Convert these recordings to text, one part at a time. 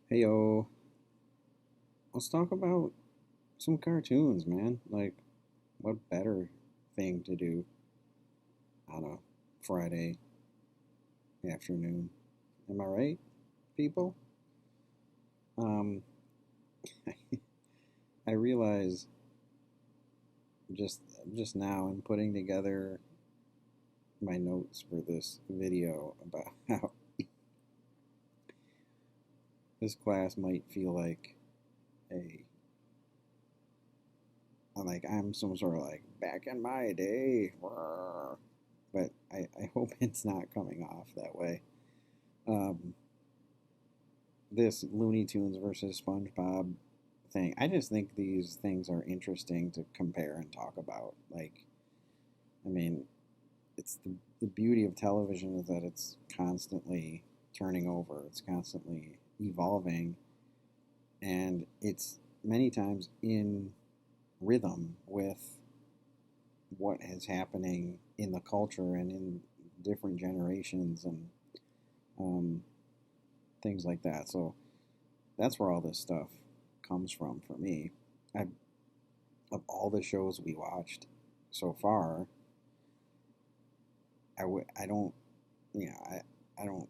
Hey yo, let's talk about some cartoons, man. Like, what better thing to do on a Friday afternoon? Am I right, people? Um, I realize just just now in putting together my notes for this video about how this class might feel a like I'm some sort of like back in my day, but I hope it's not coming off that way. Um, this Looney Tunes versus SpongeBob thing. I just think these things are interesting to compare and talk about. I mean, it's the beauty of television is that it's constantly turning over, it's constantly evolving, and it's many times in rhythm with what is happening in the culture and in different generations and um, things like that. So that's where all this stuff comes from for me. I Of all the shows we watched so far, I don't I don't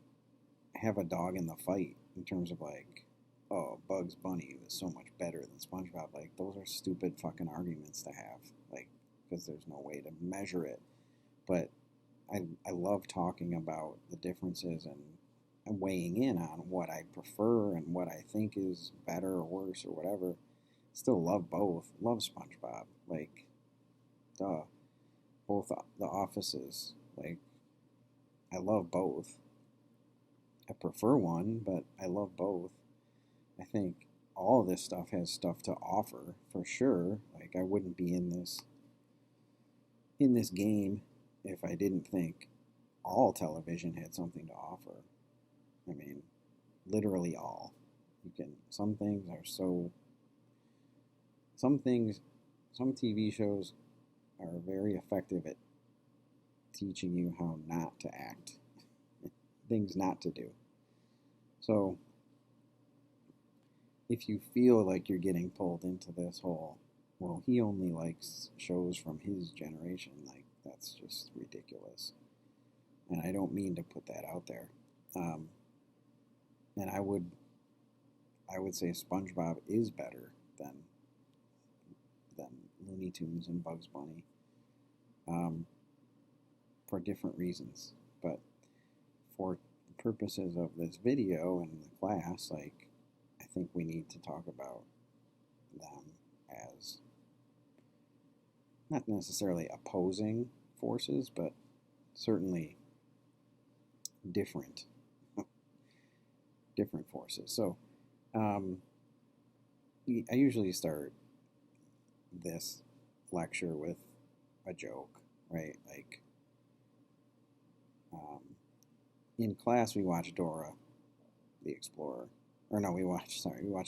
have a dog in the fight in terms of like, oh, Bugs Bunny was so much better than SpongeBob. Like those are stupid fucking arguments to have, like, because there's no way to measure it. But I love talking about the differences and weighing in on what I prefer and what I think is better or worse or whatever. Still love both. Love SpongeBob. Like, duh. Both the offices. Like, I love both. I prefer one, but I love both. I think all of this stuff has stuff to offer for sure. Like, I wouldn't be in this game if I didn't think all television had something to offer. I mean, literally all. You can some things are so some things some TV shows are very effective at teaching you how not to act, things not to do. So if you feel like you're getting pulled into this whole, well, he only likes shows from his generation, like that's just ridiculous. And I don't mean to put that out there. Um, and I would say SpongeBob is better than Looney Tunes and Bugs Bunny, um, for different reasons. But for the purposes of this video and the class, like, I think we need to talk about them as not necessarily opposing forces, but certainly different different forces. So um, I usually start this lecture with a joke, right? Like, um, in class we watched Dora the Explorer, or no, we watched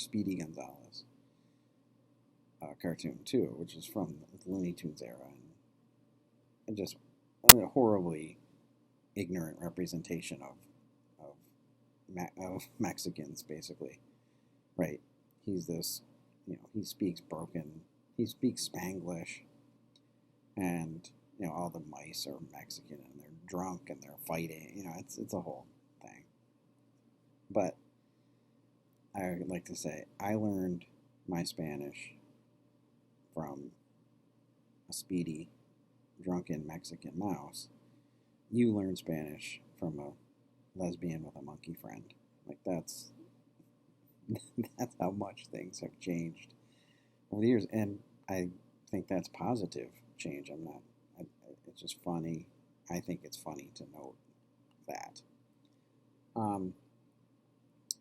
Speedy Gonzales cartoon too, which is from the Looney Tunes era, and just a horribly ignorant representation of Mexicans, basically, right? He's this, he speaks broken, he speaks Spanglish, and all the mice are Mexican and they're drunk and they're fighting. It's a whole thing. But I like to say I learned my Spanish from a speedy, drunken Mexican mouse. You learn Spanish from a lesbian with a monkey friend. Like that's how much things have changed over the years, and I think that's positive change. I'm not. It's just funny. I think it's funny to note that. Um,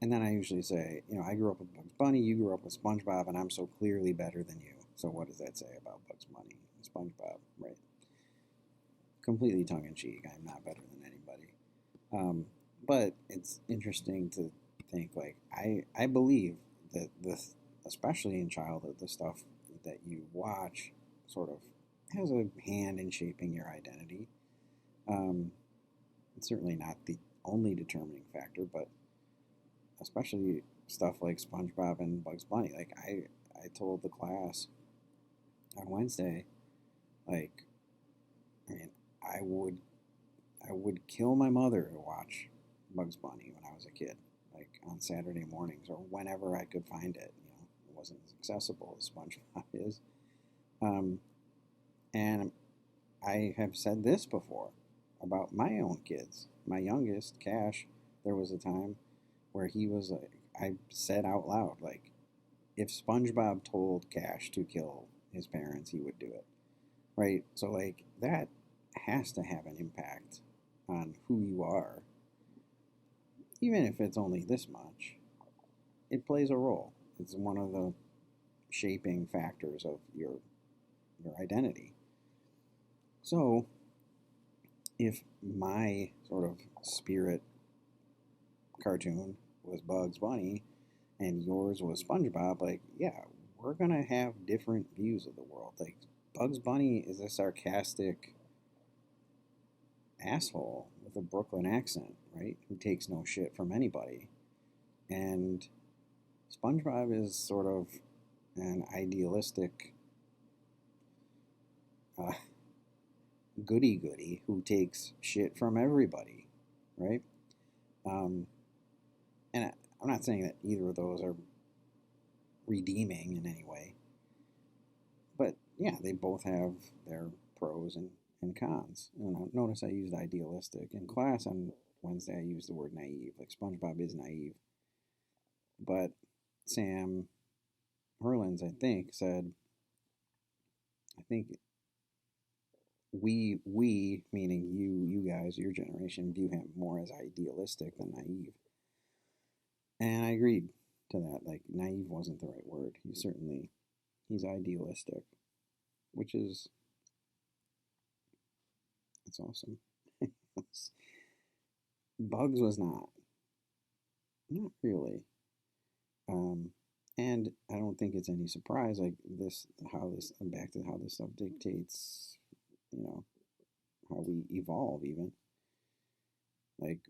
and then I usually say, I grew up with Bugs Bunny, you grew up with SpongeBob, and I'm so clearly better than you. So what does that say about Bugs Bunny and SpongeBob, right? Completely tongue in cheek. I'm not better than anybody. Um, but it's interesting to think, like, I believe that this, especially in childhood, the stuff that you watch sort of has a hand in shaping your identity. Um, it's certainly not the only determining factor, but especially stuff like SpongeBob and Bugs Bunny. Like I told the class on Wednesday, like, I mean, I would I would kill my mother to watch Bugs Bunny when I was a kid, like on Saturday mornings or whenever I could find it. You know, it wasn't as accessible as SpongeBob is. Um, and I have said this before about my own kids. My youngest, Cash, there was a time where he was like, I said out loud, like, if SpongeBob told Cash to kill his parents, he would do it. Right? So, like, that has to have an impact on who you are, even if it's only this much. It plays a role. It's one of the shaping factors of your identity. So, if my sort of spirit cartoon was Bugs Bunny and yours was SpongeBob, like, yeah, we're gonna have different views of the world. Like, Bugs Bunny is a sarcastic asshole with a Brooklyn accent, right? Who takes no shit from anybody. And SpongeBob is sort of an idealistic uh, goody goody who takes shit from everybody, right? Um, and I'm not saying that either of those are redeeming in any way, but yeah, they both have their pros and cons. And notice I used idealistic. In class on Wednesday, I used the word naive. Like SpongeBob is naive. But Sam Herlins, I think, said, I think we meaning you guys, your generation, view him more as idealistic than naive. And I agreed to that. Like, naive wasn't the right word. He's idealistic, which is, it's awesome. Bugs was not really. Um, and I don't think it's any surprise, like this, how this, back to how this stuff dictates, you know, how we evolve even. Like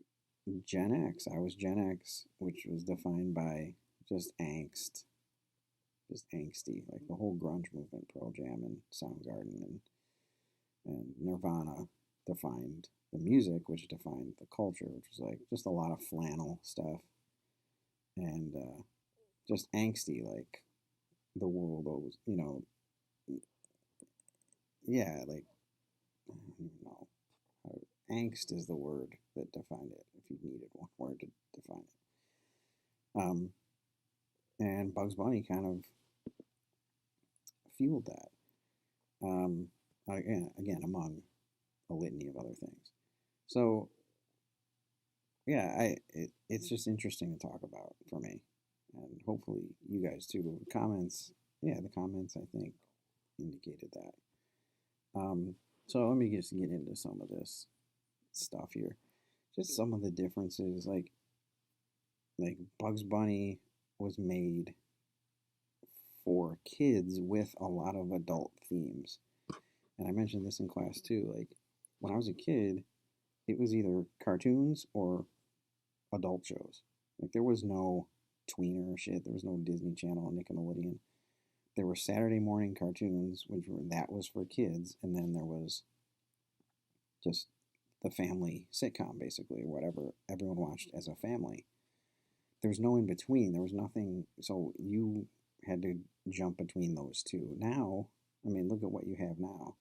Gen X, I was Gen X, which was defined by just angst, just angsty, like the whole grunge movement, Pearl Jam and Soundgarden and Nirvana defined the music, which defined the culture, which was like just a lot of flannel stuff and just angsty, like the world owes, yeah, like I don't even know. Angst is the word that defined it. If you needed one word to define it, and Bugs Bunny kind of fueled that. Um, again, among a litany of other things. So yeah, it's just interesting to talk about for me, and hopefully you guys too. The comments, yeah, the comments I think indicated that. So let me just get into some of this stuff here. Just some of the differences, like Bugs Bunny was made for kids with a lot of adult themes. And I mentioned this in class too. Like when I was a kid, it was either cartoons or adult shows. Like there was no tweener shit. There was no Disney Channel, Nickelodeon. There were Saturday morning cartoons, that was for kids, and then there was just the family sitcom, basically, or whatever everyone watched as a family. There was no in between. There was nothing. So you had to jump between those two. Now, I mean, look at what you have now.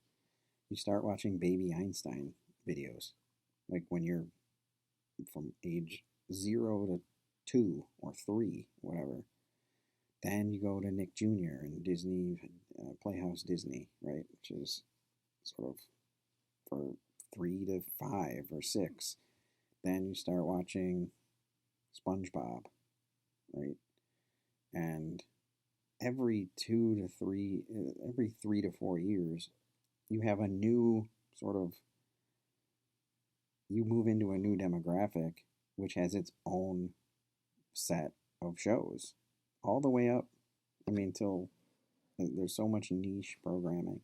You start watching Baby Einstein videos, like when you're from age 0 to 2 or 3, whatever. Then you go to Nick Jr. and Disney, Playhouse Disney, right? Which is sort of for 3 to 5 or 6. Then you start watching SpongeBob, right? And every 3 to 4 years, you have a new sort of, you move into a new demographic, which has its own set of shows, all the way up. I mean, till there's so much niche programming,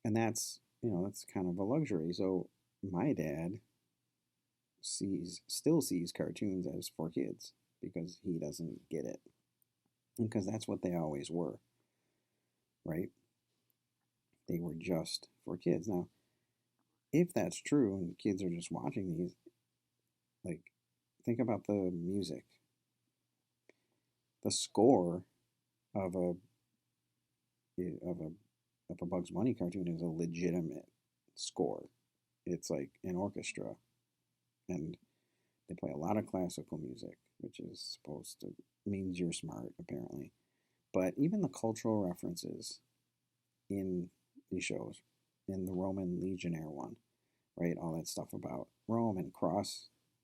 and that's kind of a luxury. So my dad still sees cartoons as for kids because he doesn't get it. Because that's what they always were, right? They were just for kids. Now, if that's true and kids are just watching these, like, think about the music. The score of a of a of a Bugs Bunny cartoon is a legitimate score. It's like an orchestra, and they play a lot of classical music, which is supposed to means you're smart apparently. But even the cultural references in these shows, in the Roman Legionnaire one, right? All that stuff about Rome and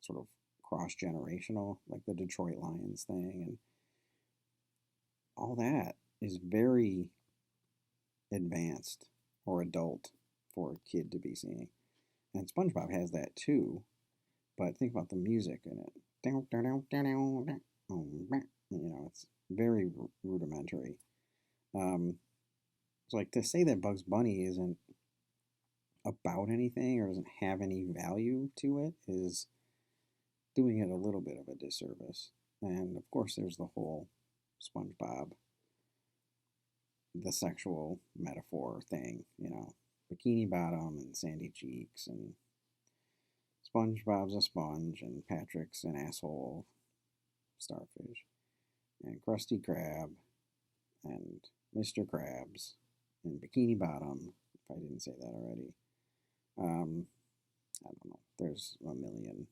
sort of cross generational, like the Detroit Lions thing, and all that is very advanced or adult for a kid to be seeing. And SpongeBob has that too, but think about the music in it. It's very rudimentary. So, like, to say that Bugs Bunny isn't about anything or doesn't have any value to it is doing it a little bit of a disservice. And of course, there's the whole SpongeBob, the sexual metaphor thing, Bikini Bottom and Sandy Cheeks, and SpongeBob's a sponge, and Patrick's an asshole starfish, and Krusty Krab, and Mr. Krabs, and Bikini Bottom, if I didn't say that already. I don't know. There's a million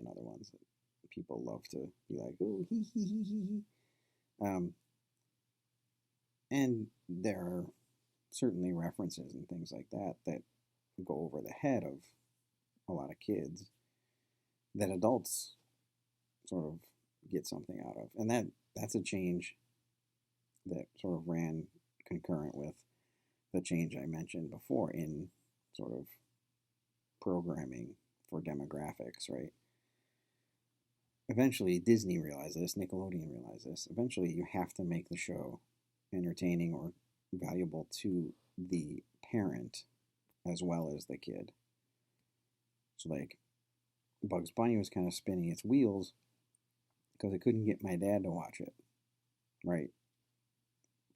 other ones that people love to be like, oh, hee hee hee hee hee. And there are certainly references and things like that that go over the head of a lot of kids that adults sort of get something out of. And that's a change that sort of ran concurrent with the change I mentioned before in sort of programming for demographics, right? Eventually, Disney realized this, Nickelodeon realized this. Eventually, you have to make the show entertaining or valuable to the parent as well as the kid. So, like, Bugs Bunny was kind of spinning its wheels because it couldn't get my dad to watch it, right?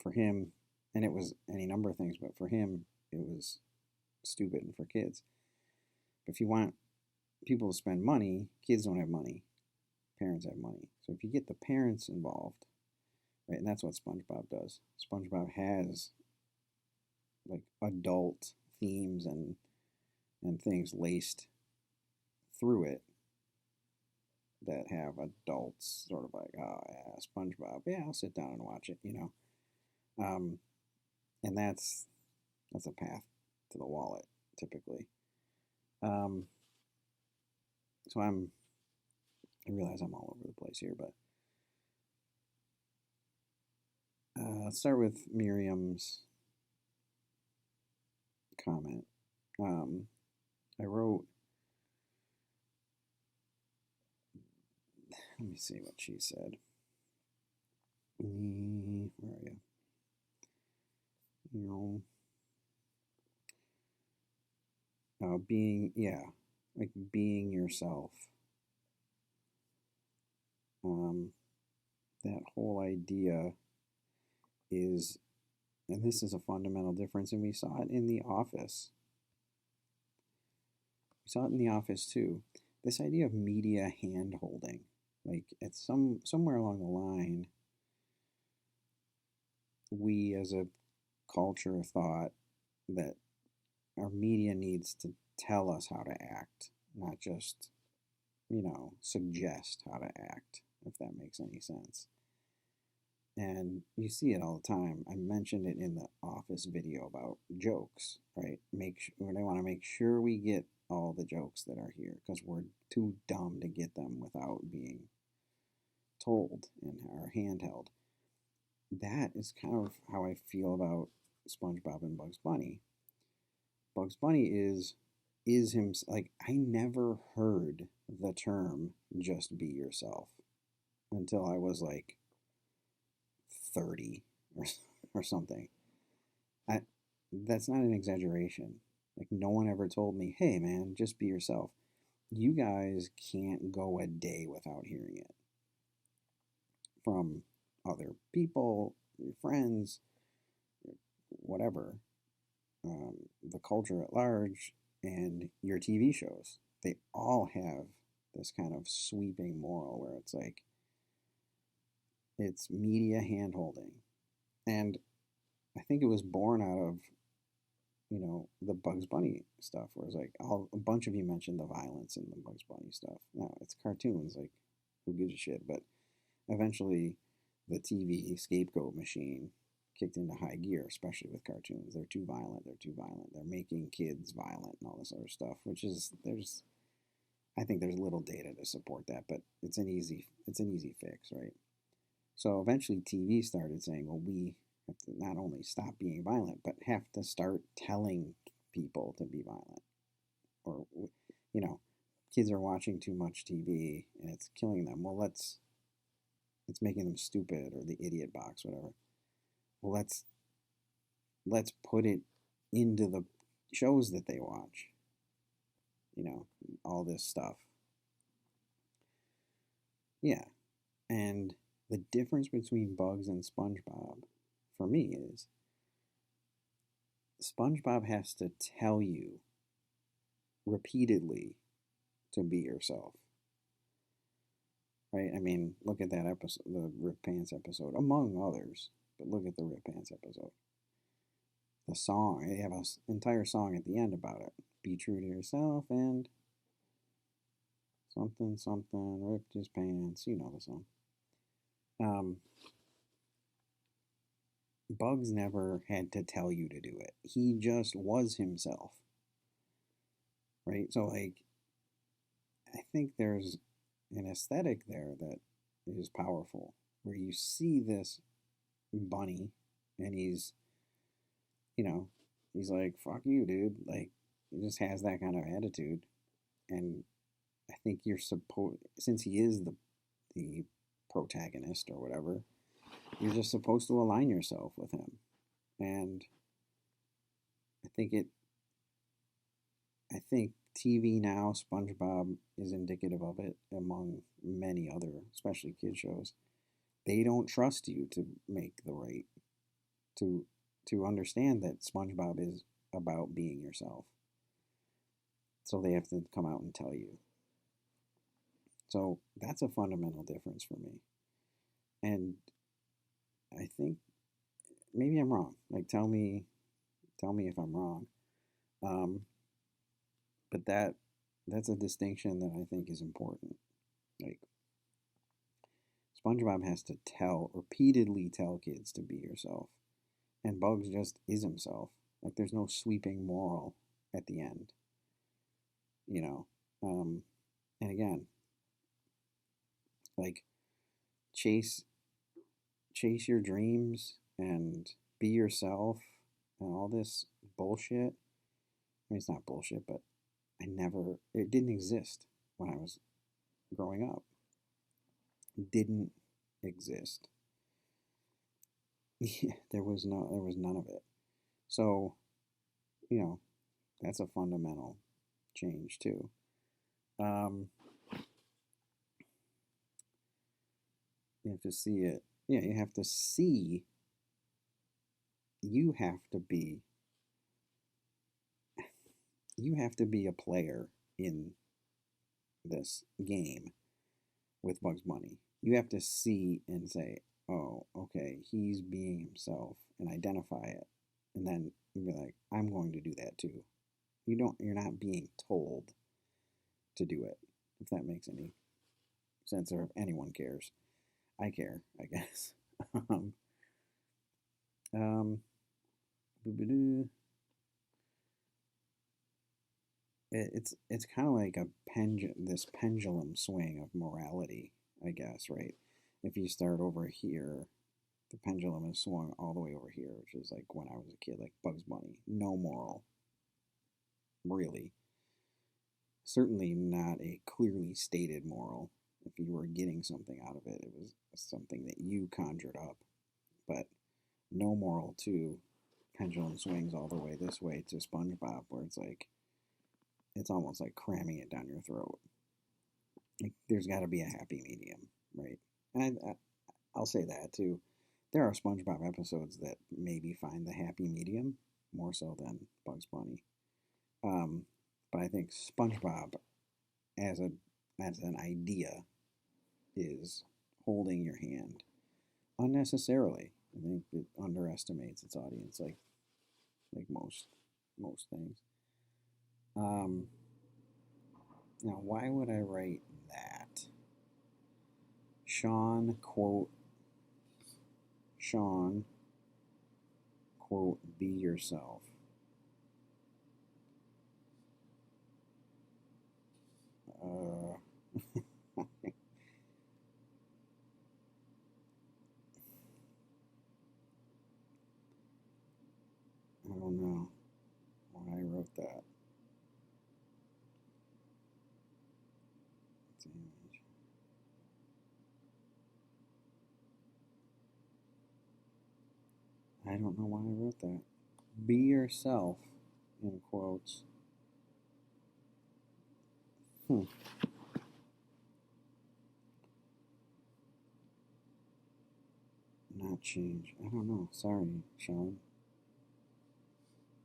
For him, and it was any number of things, but for him, it was stupid and for kids. But if you want people to spend money, kids don't have money, parents have money. So if you get the parents involved, right, and that's what SpongeBob does. SpongeBob has like adult themes and things laced through it that have adults sort of like, oh yeah, SpongeBob, yeah, I'll sit down and watch it, and that's a path to the wallet typically. So I realize I'm all over the place here, but let's start with Miriam's comment. I wrote, let me see what she said. Where are you? Being yourself. That whole idea is, and this is a fundamental difference, and we saw it in The Office. We saw it in The Office too. This idea of media hand-holding. Like, at somewhere along the line, we as a culture thought that our media needs to tell us how to act, not just, suggest how to act, if that makes any sense. And you see it all the time. I mentioned it in the Office video about jokes, right? They want to make sure we get all the jokes that are here because we're too dumb to get them without being told and are handheld. That is kind of how I feel about SpongeBob and Bugs Bunny. Bugs Bunny is him. Like, I never heard the term "just be yourself" until I was like 30 or something. That's not an exaggeration. Like, no one ever told me, "Hey man, just be yourself." you guys can't go a day without hearing it from other people, your friends, whatever, the culture at large, and your TV shows. They all have this kind of sweeping moral where it's like it's media handholding. And I think it was born out of, the Bugs Bunny stuff, where it's like a bunch of you mentioned the violence in the Bugs Bunny stuff. No, it's cartoons, like who gives a shit? But eventually, the TV scapegoat machine kicked into high gear, especially with cartoons. They're too violent. They're too violent. They're making kids violent and all this other stuff, which is I think there's little data to support that, but it's an easy fix, right? So eventually, TV started saying, well, we have to not only stop being violent, but have to start telling people to be violent. Or, you know, kids are watching too much TV and it's killing them. Well, it's making them stupid, or the idiot box, whatever. Well, let's put it into the shows that they watch. All this stuff. Yeah, and the difference between Bugs and SpongeBob, for me, is SpongeBob has to tell you repeatedly to be yourself, right? I mean, look at that episode, the Rip Pants episode, among others. But look at the Rip Pants episode. The song, they have an entire song at the end about it. Be true to yourself and something, something, ripped his pants. You know the song. Um, Bugs never had to tell you to do it. He just was himself, right? So, like, I think there's an aesthetic there that is powerful, where you see this bunny and you know, he's like, fuck you, dude. Like, he just has that kind of attitude. And I think you're supposed, since he is the protagonist or whatever, you're just supposed to align yourself with him. And I think it, I think TV now, SpongeBob is indicative of it among many other, especially kid shows. They don't trust you to make the right, to to understand that SpongeBob is about being yourself. So they have to come out and tell you. So that's a fundamental difference for me. And I think maybe I'm wrong. Like, tell me if I'm wrong. Um, but that's a distinction that I think is important. Like, SpongeBob has to repeatedly tell kids to be yourself, and Bugs just is himself. Like, there's no sweeping moral at the end, you know. And again, like, chase chase your dreams and be yourself and all this bullshit. I mean, it's not bullshit, but it didn't exist when I was growing up. It didn't exist. Yeah, there was none of it. So, you know, that's a fundamental change too. Um, you have to see it. Yeah, you have to see. You have to be. You have to be a player in this game with Bugs Bunny. You have to see and say, "Oh, okay, he's being himself," and identify it, and then you be like, "I'm going to do that too." You're not being told to do it. If that makes any sense, or if anyone cares, I care, I guess. um, um, it's kind of like this pendulum swing of morality, I guess, right? If you start over here, the pendulum is swung all the way over here, which is like when I was a kid, like Bugs Bunny, no moral, really. Certainly not a clearly stated moral. If you were getting something out of it, it was something that you conjured up. But no moral to pendulum swings all the way this way to SpongeBob, where it's almost like cramming it down your throat. like, there's got to be a happy medium, right? And I'll say that too. There are SpongeBob episodes that maybe find the happy medium more so than Bugs Bunny. Um, but I think SpongeBob as a as an idea is holding your hand unnecessarily. I think it underestimates its audience, like most things. Um, Now, why would I write that? Sean quote Sean quote be yourself. Uh, I don't know why I wrote that. I don't know why I wrote that. Be yourself, in quotes. Hmm. Not change. I don't know. Sorry, Sean.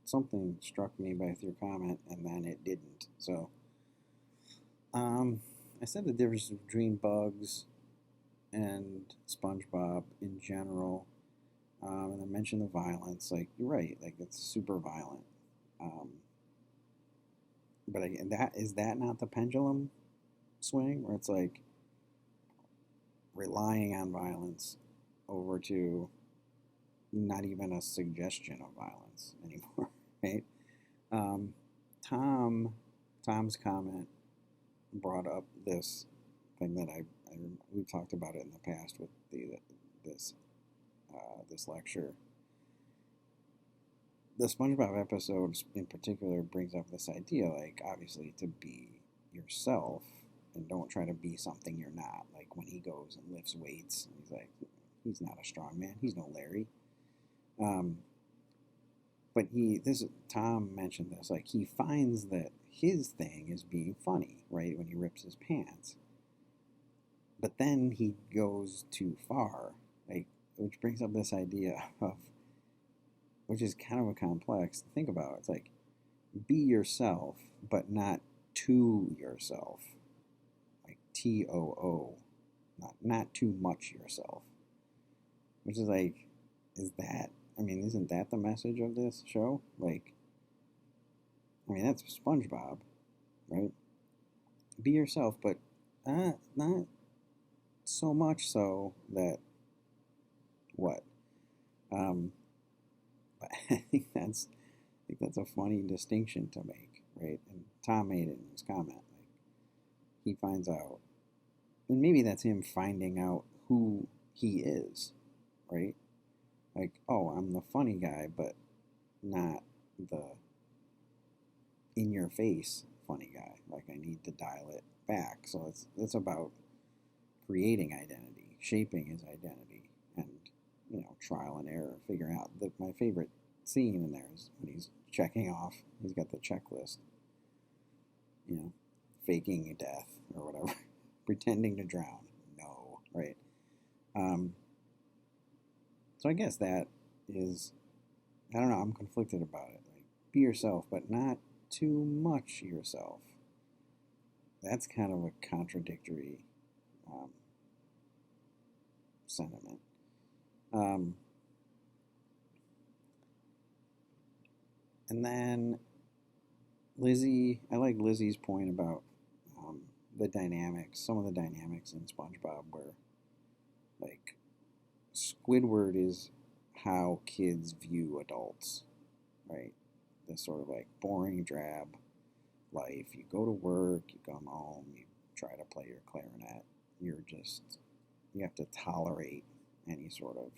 Something struck me with your comment, and then it didn't. So, um, I said the difference between Bugs and SpongeBob in general. And I mentioned the violence. Like, you're right. Like, it's super violent. Um, but again, that is that not the pendulum swing, where it's like relying on violence over to not even a suggestion of violence anymore, right? Um, Tom, Tom's comment brought up this thing that we've talked about it in the past with this this lecture. The SpongeBob episode in particular brings up this idea, like, obviously, to be yourself and don't try to be something you're not. Like when he goes and lifts weights, he's like, he's not a strong man. He's no Larry. Um, but this Tom mentioned this, like he finds that his thing is being funny, right? When he rips his pants, but then he goes too far, like, which brings up this idea of, which is kind of a complex to think about. It's like, be yourself, but not to yourself, like TOO, not too much yourself. Which is like, is that? I mean, isn't that the message of this show? Like, I mean, that's SpongeBob, right? Be yourself, but not so much so that what? Um, I think that's a funny distinction to make, right? And Tom made it in his comment. Like, he finds out, and maybe that's him finding out who he is, right? Like, oh, I'm the funny guy, but not the in your face funny guy. Like, I need to dial it back. So it's about creating identity, shaping his identity, and trial and error, figuring out. My favorite scene in there is when he's checking off. He's got the checklist, you know, faking death or whatever, pretending to drown. No, right? Um, so I guess that is, I don't know. I'm conflicted about it. Like, be yourself, but not too much yourself. That's kind of a contradictory um, sentiment. Um, and then Lizzie, I like Lizzie's point about the dynamics, some of the dynamics in SpongeBob, where like Squidward is how kids view adults, right? This sort of like boring, drab life. You go to work, you come home, you try to play your clarinet. You have to tolerate any sort of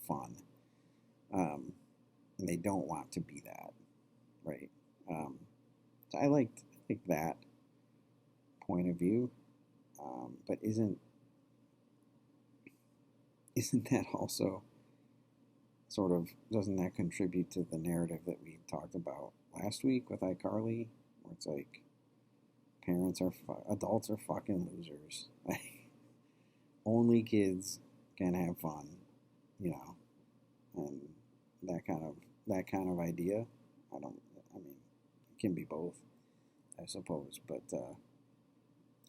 fun. And they don't want to be that, right? So I think that point of view, but isn't that also sort of, doesn't that contribute to the narrative that we talked about last week with iCarly, where it's like adults are fucking losers. Only kids can have fun, you know, and that kind of idea. I mean, it can be both, I suppose, but I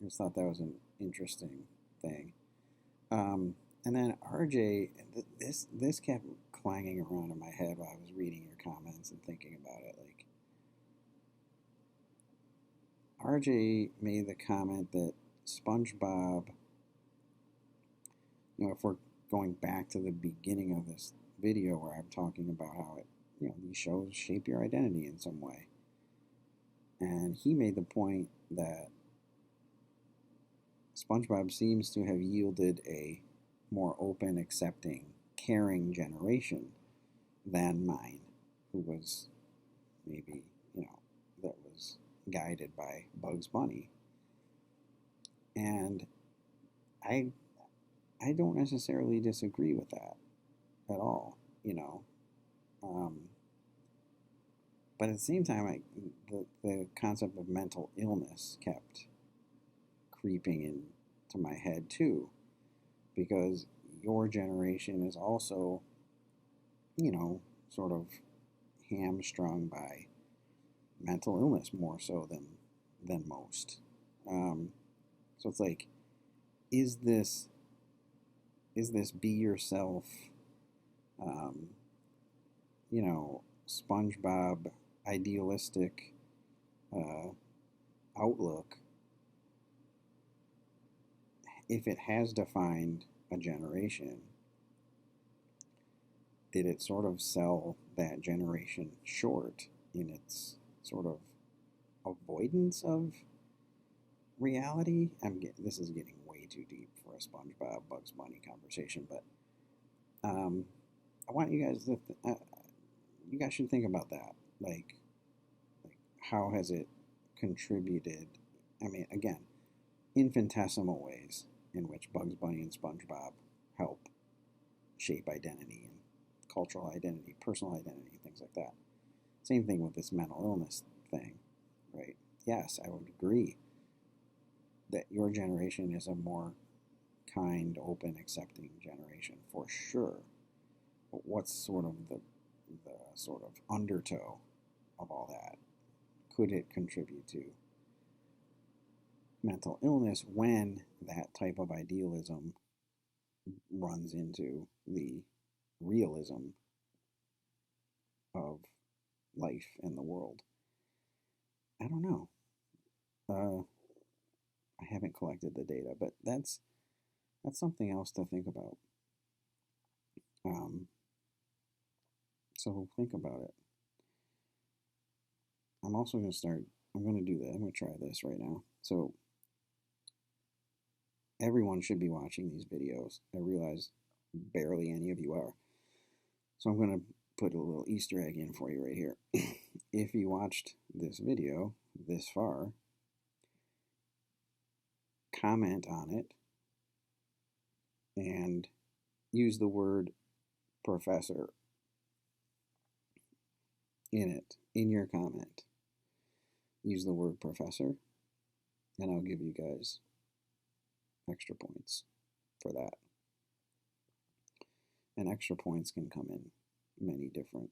just thought that was an interesting thing. And then RJ, this kept clanging around in my head while I was reading your comments and thinking about it. Like, RJ made the comment that SpongeBob, if we're going back to the beginning of this video where I'm talking about how these shows shape your identity in some way. And he made the point that SpongeBob seems to have yielded a more open, accepting, caring generation than mine, who was maybe, that was guided by Bugs Bunny. And I don't necessarily disagree with that at all, but at the same time, the concept of mental illness kept creeping into my head too, because your generation is also, sort of hamstrung by mental illness more so than most. So it's like, is this be yourself, SpongeBob idealistic outlook, if it has defined a generation, did it sort of sell that generation short in its sort of avoidance of reality? This is getting way too deep for a SpongeBob Bugs Bunny conversation, but I want you guys to you guys should think about that. Like how has it contributed? I mean, again, infinitesimal ways in which Bugs Bunny and SpongeBob help shape identity and cultural identity, personal identity, things like that. Same thing with this mental illness thing, right? Yes, I would agree that your generation is a more kind, open, accepting generation for sure. But what's sort of the sort of undertow of all that? Could it contribute to mental illness when that type of idealism runs into the realism of life and the world? I don't know. I haven't collected the data, but that's something else to think about. So think about it. I'm also going to start, I'm going to do that. I'm going to try this right now. So everyone should be watching these videos. I realize barely any of you are. So I'm going to put a little Easter egg in for you right here. If you watched this video this far, comment on it and use the word professor in it, in your comment. Use the word professor, and I'll give you guys extra points for that. And extra points can come in many different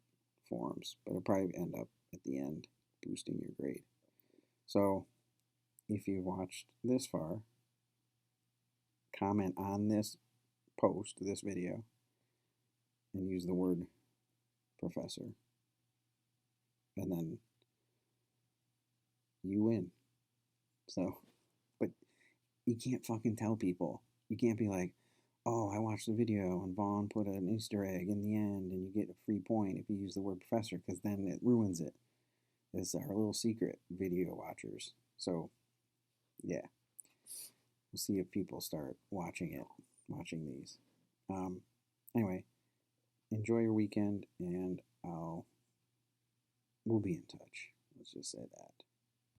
forms, but it'll probably end up at the end boosting your grade. So if you've watched this far, comment on this post, this video, and use the word professor. And then you win. So, but you can't fucking tell people. You can't be like, oh, I watched the video and Vaughn put an Easter egg in the end and you get a free point if you use the word professor, because then it ruins it. It's our little secret, video watchers. So, yeah. We'll see if people start watching these. Anyway, enjoy your weekend, and we'll be in touch. Let's just say that.